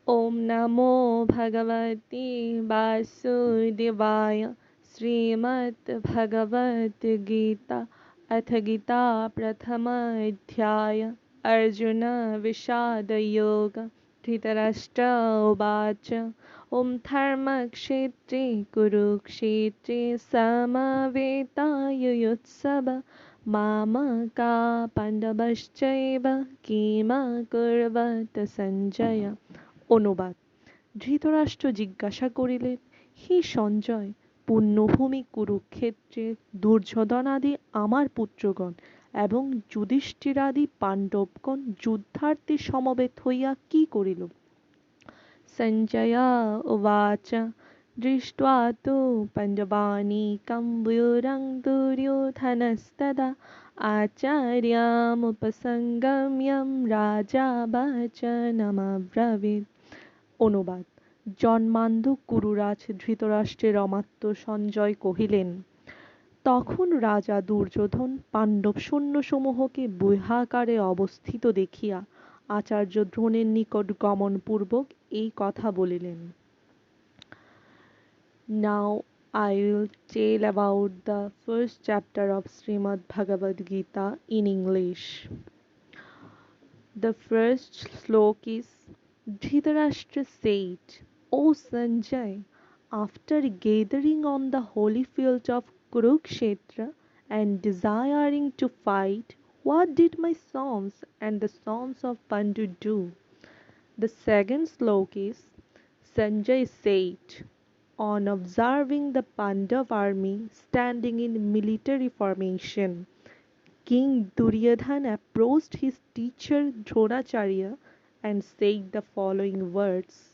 Om Namo Bhagavate Vasudevaya Srimad Bhagavad Gita Ath Gita Prathama Adhyaya Arjuna Vishada Yoga Dhritarashtra Uvacha Om Dharma Kshetri Kurukshetri Samaveta Yutsava Mamaka Pandavashchaiva Kima Kurvata Sanjaya অনুবাদ ধৃতরাষ্ট্র জিজ্ঞাসা করিলেন, হে সঞ্জয়, পুণ্যভূমি কুরুক্ষেত্রে দুর্যোধনাদি আমার পুত্রগণ এবং যুধিষ্ঠিরাদি পাণ্ডবগণ যুদ্ধার্থে সমবেত হইয়া কি করিল? সঞ্জয় উবাচ দৃष्ट्वा तु पण्डवानीकं व्यूरं दुर्योधनस्तदा आचार्यामुपसङ्गम्य রাজা বচনমব্রবীৎ। অনুবাদ জন্মান্ধ কুরুরাজ ধৃতরাষ্ট্রের অমাত্য সঞ্জয় কহিলেন, তখন রাজা দুর্যোধন পাণ্ডব সৈন্যসমূহকে ব্যূহাকারে অবস্থিত দেখিয়া আচার্য দ্রোণের নিকট গমনপূর্বক এই কথা বলিলেন। Now I will tell about the first chapter of Srimad Bhagavad Gita in English. The first slok is Dhritarashtra said, O Sanjay, after gathering on the holy field of Kurukshetra and desiring to fight, what did my sons and the sons of Pandu do? The second slok is Sanjay said, on observing the Pandav army standing in military formation, King Duryodhana approached his teacher Dronacharya and said the following words.